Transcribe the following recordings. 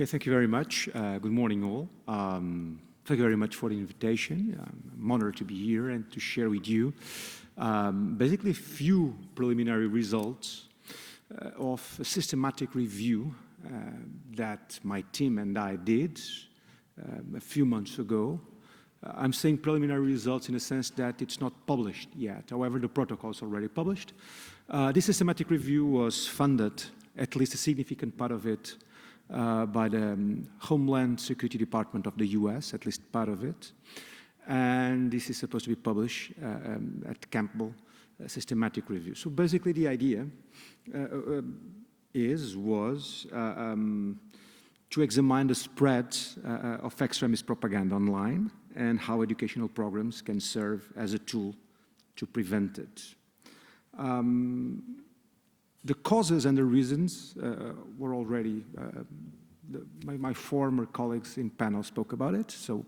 Okay, thank you very much. Good morning, all. Thank you very much for the invitation. I'm honored to be here and to share with you basically a few preliminary results of a systematic review that my team and I did a few months ago. I'm saying preliminary results in the sense that it's not published yet. However, the protocol is already published. This systematic review was funded, at least a significant part of it, by the Homeland Security Department of the US, at least part of it. And this is supposed to be published at Campbell Systematic Review. So basically the idea was to examine the spread of extremist propaganda online and how educational programs can serve as a tool to prevent it. The causes and the reasons were already, my former colleagues in panel spoke about it, so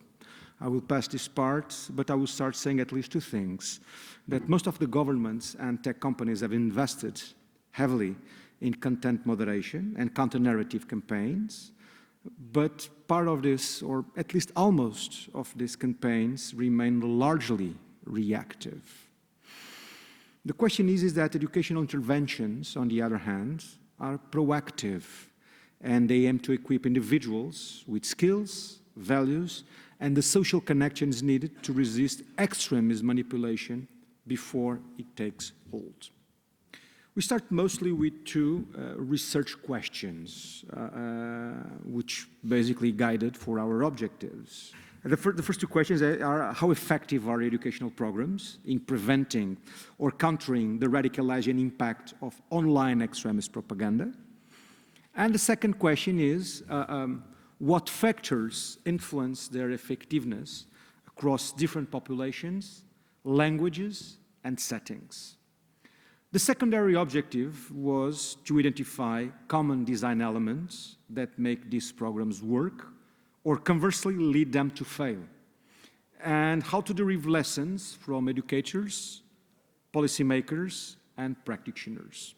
I will pass this part, but I will start saying at least two things. That most of the governments and tech companies have invested heavily in content moderation and counter-narrative campaigns, but part of this, or at least almost of these campaigns, remain largely reactive. The question is that educational interventions, on the other hand, are proactive, and they aim to equip individuals with skills, values, and the social connections needed to resist extremist manipulation before it takes hold. We start mostly with two research questions, which basically guided for our objectives. The first two questions are how effective are educational programs in preventing or countering the radicalization impact of online extremist propaganda? And the second question is what factors influence their effectiveness across different populations, languages, and settings? The secondary objective was to identify common design elements that make these programs work or conversely lead them to fail, and how to derive lessons from educators, policymakers, and practitioners.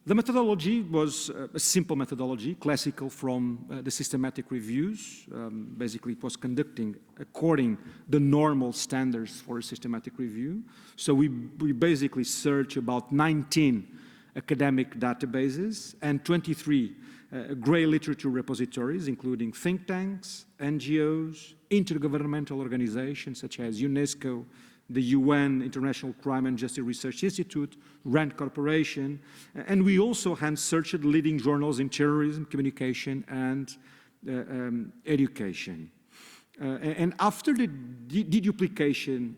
The methodology was a simple methodology, classical from the systematic reviews. Basically, it was conducting according the normal standards for a systematic review. So we basically searched about 19 academic databases and 23 grey literature repositories, including think tanks, NGOs, intergovernmental organizations such as UNESCO, the UN International Crime and Justice Research Institute, RAND Corporation, and we also hand-searched leading journals in terrorism, communication, and education. And after the deduplication,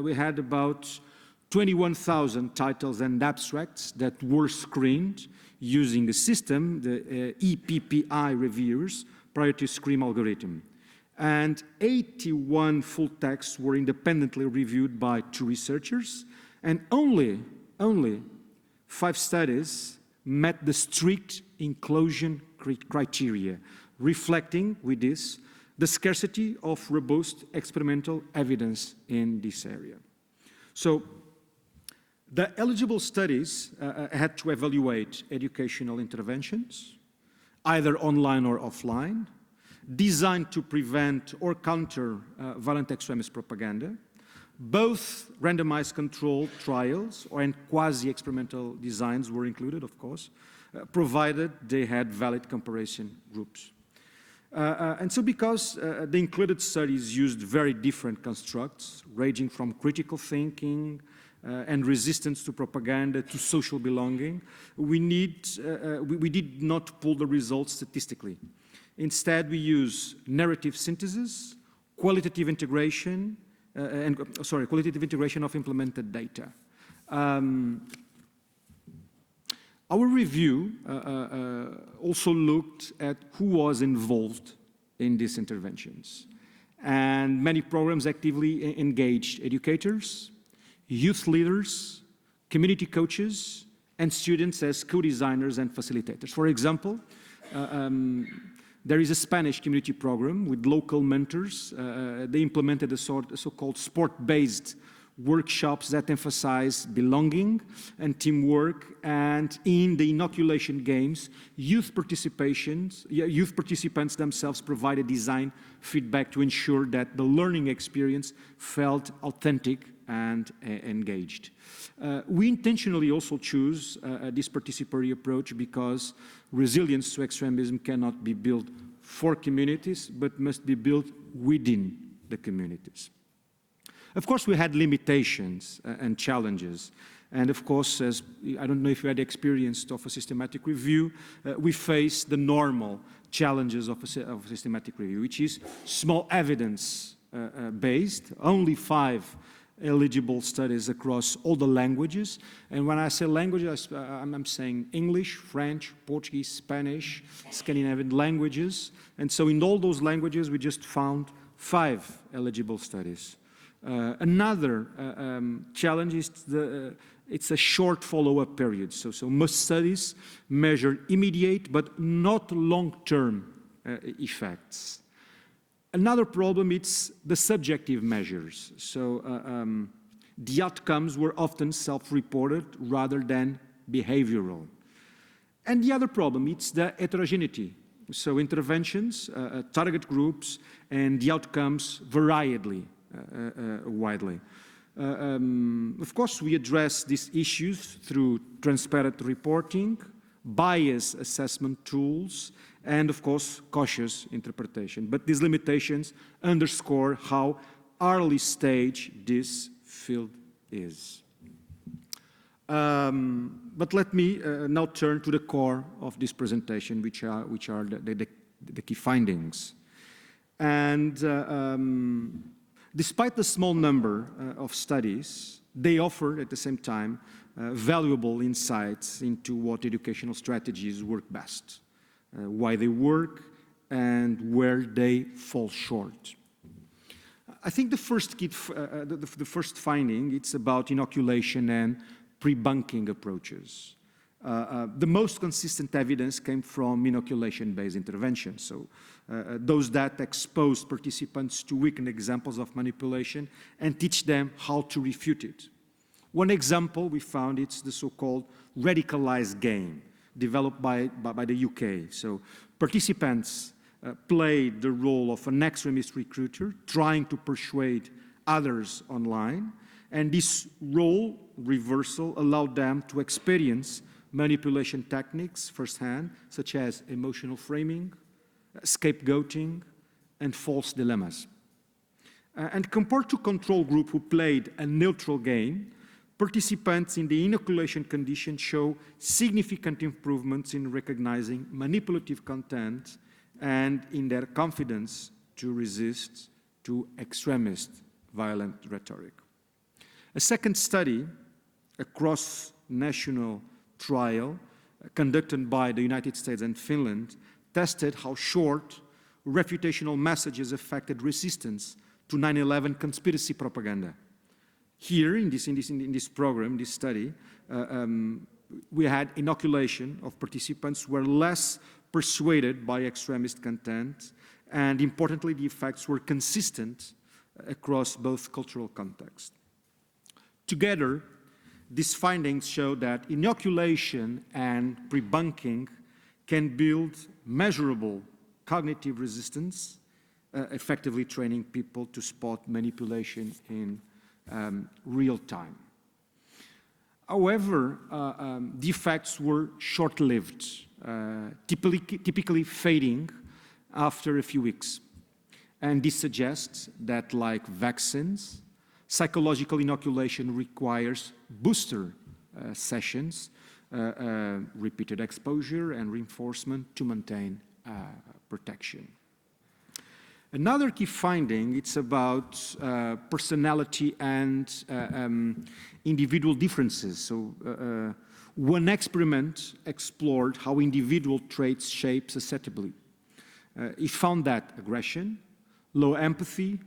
we had about 21,000 titles and abstracts that were screened using the system, the EPPI reviewers, priority screen algorithm. And 81 full texts were independently reviewed by 2 researchers, and only 5 studies met the strict inclusion criteria, reflecting with this the scarcity of robust experimental evidence in this area. So the eligible studies had to evaluate educational interventions, either online or offline, designed to prevent or counter violent extremist propaganda. Both randomized controlled trials and quasi-experimental designs were included, of course, provided they had valid comparison groups. And so because the included studies used very different constructs, ranging from critical thinking and resistance to propaganda to social belonging, we did not pull the results statistically. Instead, we use narrative synthesis, qualitative integration of implemented data. Our review also looked at who was involved in these interventions. And many programs actively engaged educators, youth leaders, community coaches, and students as co-designers and facilitators. For example, there is a Spanish community program with local mentors. They implemented a so-called sport-based workshops that emphasize belonging and teamwork, and in the inoculation games, youth participants themselves provided design feedback to ensure that the learning experience felt authentic and engaged. We intentionally also choose this participatory approach because resilience to extremism cannot be built for communities, but must be built within the communities. Of course, we had limitations and challenges. And of course, as I don't know if you had experience of a systematic review, we face the normal challenges of a systematic review, which is small evidence-based, only 5 eligible studies across all the languages. And when I say languages, I'm saying English, French, Portuguese, Spanish, Scandinavian languages. And so in all those languages, we just found 5 eligible studies. Another challenge is it's a short follow-up period. So most studies measure immediate but not long-term effects. Another problem is the subjective measures. So the outcomes were often self-reported rather than behavioral. And the other problem is the heterogeneity. So interventions, target groups, and the outcomes variedly. Widely. Of course, we address these issues through transparent reporting, bias assessment tools, and of course, cautious interpretation. But these limitations underscore how early stage this field is. But let me now turn to the core of this presentation, which are the key findings. And despite the small number of studies, they offer, at the same time, valuable insights into what educational strategies work best, why they work, and where they fall short. I think the first finding, it's about inoculation and pre-bunking approaches. The most consistent evidence came from inoculation-based interventions. So those that expose participants to weakened examples of manipulation and teach them how to refute it. One example we found, it's the so-called radicalized game developed by the UK. So participants played the role of an extremist recruiter trying to persuade others online, and this role reversal allowed them to experience manipulation techniques firsthand, such as emotional framing, scapegoating, and false dilemmas. And compared to control group who played a neutral game, participants in the inoculation condition show significant improvements in recognizing manipulative content and in their confidence to resist to extremist violent rhetoric. A second study, a cross-national trial conducted by the United States and Finland, tested how short reputational messages affected resistance to 9/11 conspiracy propaganda. Here, in this program, this study, we had inoculation of participants who were less persuaded by extremist content, and importantly, the effects were consistent across both cultural contexts. Together, these findings show that inoculation and pre-bunking can build measurable cognitive resistance, effectively training people to spot manipulation in real time. However, the effects were short-lived, typically fading after a few weeks. And this suggests that, like vaccines, psychological inoculation requires booster sessions, repeated exposure and reinforcement to maintain protection. Another key finding, it's about personality and individual differences. So one experiment explored how individual traits shape susceptibility. It found that aggression, low empathy,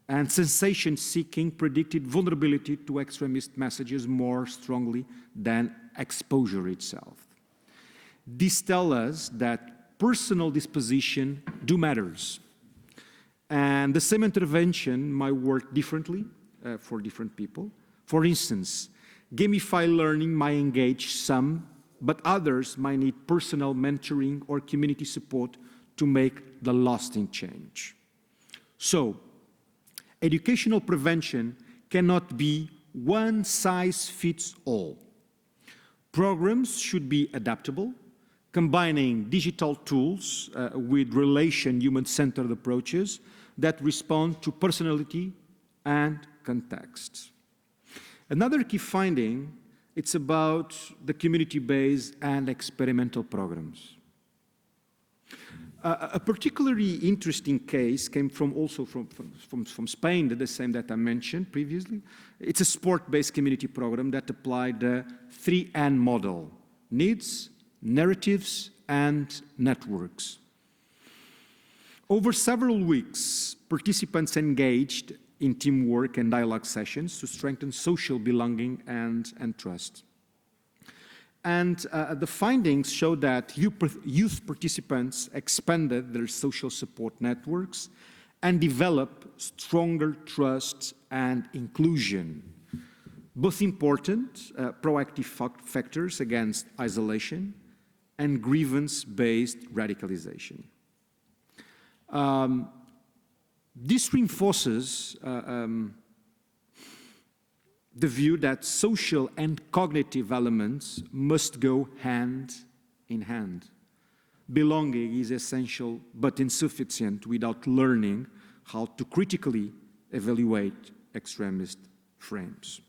and sensation-seeking predicted vulnerability to extremist messages more strongly than exposure itself. This tells us that personal disposition matters. And the same intervention might work differently for different people. For instance, gamified learning might engage some, but others might need personal mentoring or community support to make the lasting change. So, educational prevention cannot be one size fits all. Programs should be adaptable, combining digital tools with human-centered approaches that respond to personality and context. Another key finding, it's about the community-based and experimental programs. A particularly interesting case came also from Spain, the same that I mentioned previously. It's a sport-based community program that applied the 3N model: needs, narratives, and networks. Over several weeks, participants engaged in teamwork and dialogue sessions to strengthen social belonging and trust. And the findings show that youth participants expanded their social support networks and developed stronger trust and inclusion, both important proactive factors against isolation and grievance-based radicalization. This reinforces the view that social and cognitive elements must go hand in hand. Belonging is essential but insufficient without learning how to critically evaluate extremist frames.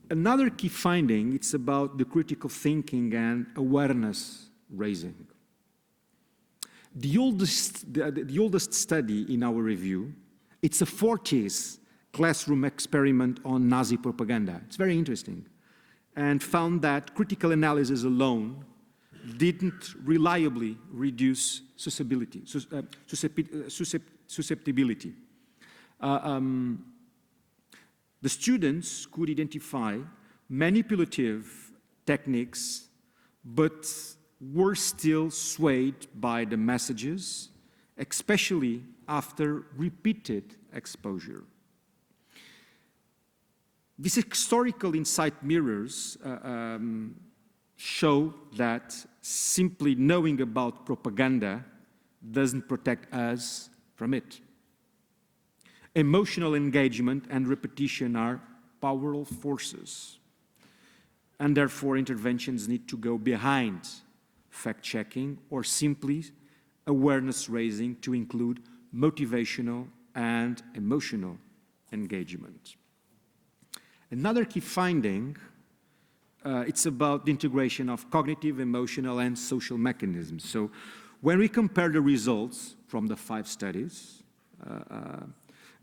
Another key finding, it's about the critical thinking and awareness raising. The oldest study in our review, it's a 40s classroom experiment on Nazi propaganda. It's very interesting, and found that critical analysis alone didn't reliably reduce susceptibility. The students could identify manipulative techniques, but were still swayed by the messages, especially after repeated exposure. This historical insight mirrors show that simply knowing about propaganda doesn't protect us from it. Emotional engagement and repetition are powerful forces, and therefore interventions need to go behind fact-checking or simply awareness-raising to include motivational and emotional engagement. Another key finding, it's about the integration of cognitive, emotional, and social mechanisms. So when we compare the results from the 5 studies,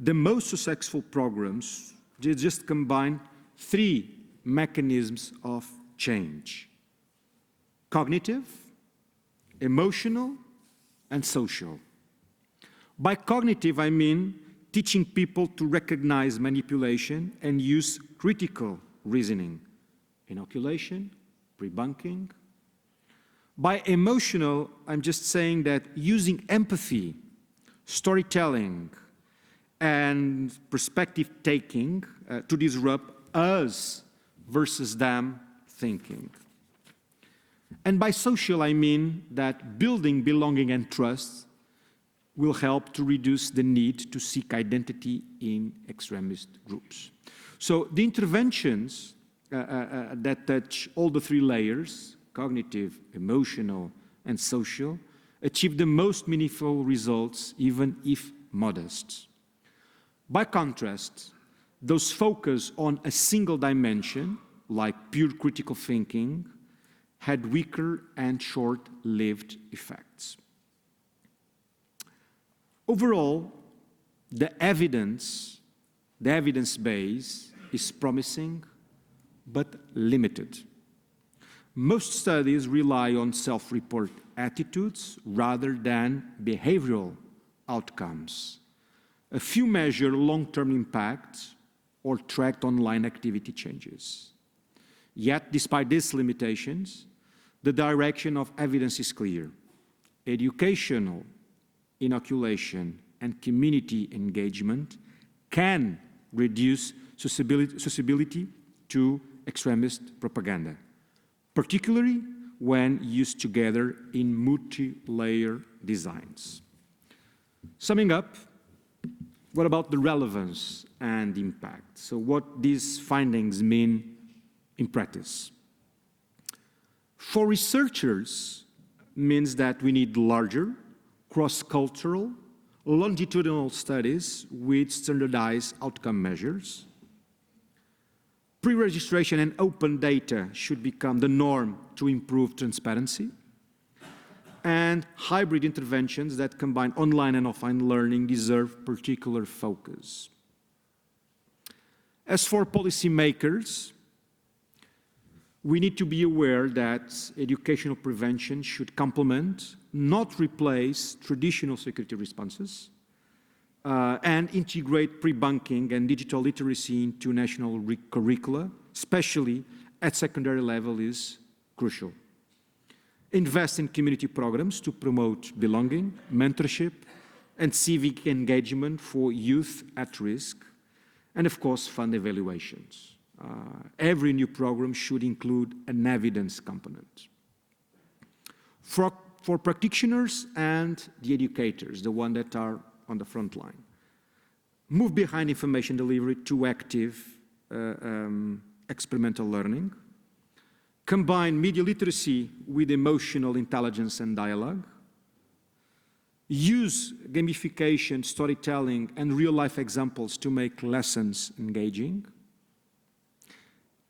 the most successful programs just combine 3 mechanisms of change: cognitive, emotional, and social. By cognitive, I mean teaching people to recognize manipulation and use critical reasoning, inoculation, debunking. By emotional, I'm just saying that using empathy, storytelling, and perspective taking to disrupt us versus them thinking. And by social, I mean that building belonging and trust will help to reduce the need to seek identity in extremist groups. So the interventions that touch all the 3 layers, cognitive, emotional, and social, achieve the most meaningful results, even if modest. By contrast, those focused on a single dimension, like pure critical thinking, had weaker and short-lived effects. Overall, the evidence base is promising but limited. Most studies rely on self-report attitudes rather than behavioral outcomes. A few measure long-term impact or tracked online activity changes. Yet, despite these limitations, the direction of evidence is clear. Educational inoculation and community engagement can reduce susceptibility to extremist propaganda, particularly when used together in multi-layer designs. Summing up, what about the relevance and impact? So what these findings mean in practice? For researchers, means that we need larger, cross-cultural, longitudinal studies with standardized outcome measures. Pre-registration and open data should become the norm to improve transparency. And hybrid interventions that combine online and offline learning deserve particular focus. As for policymakers, we need to be aware that educational prevention should complement, not replace, traditional security responses, and integrate pre-bunking and digital literacy into national curricula, especially at secondary level, is crucial. Invest in community programs to promote belonging, mentorship, and civic engagement for youth at risk, and of course, fund evaluations. Every new program should include an evidence component. For practitioners and the educators, the ones that are on the front line, move behind information delivery to active experimental learning, combine media literacy with emotional intelligence and dialogue, use gamification, storytelling, and real-life examples to make lessons engaging,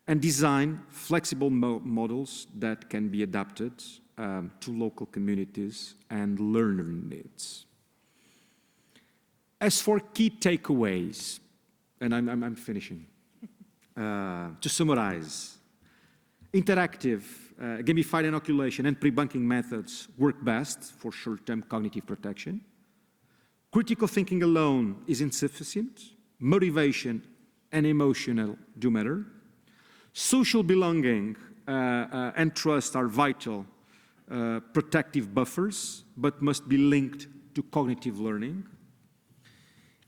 and design flexible models that can be adapted to local communities and learner needs. As for key takeaways, and I'm finishing, to summarize, interactive, gamified inoculation and pre-bunking methods work best for short-term cognitive protection. Critical thinking alone is insufficient. Motivation and emotional do matter. Social belonging and trust are vital protective buffers, but must be linked to cognitive learning.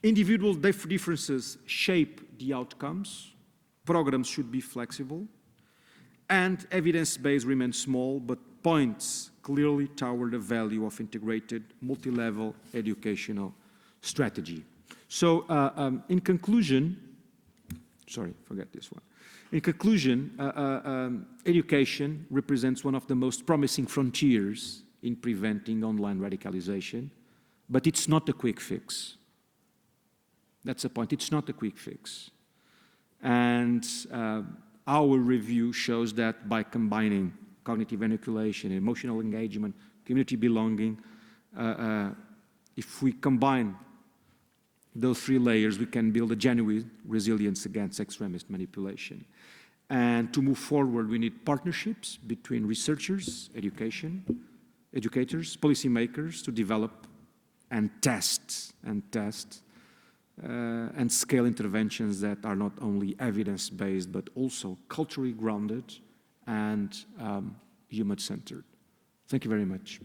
Individual differences shape the outcomes. Programs should be flexible. And evidence-based remains small, but points clearly toward the value of integrated multi-level educational strategy. So in conclusion, sorry, forget this one. In conclusion, education represents one of the most promising frontiers in preventing online radicalization, but it's not a quick fix. That's the point, it's not a quick fix. And our review shows that by combining cognitive inoculation, emotional engagement, community belonging, if we combine those three layers, we can build a genuine resilience against extremist manipulation. And to move forward, we need partnerships between researchers, educators, policymakers to develop and test and scale interventions that are not only evidence-based, but also culturally grounded and human-centered. Thank you very much.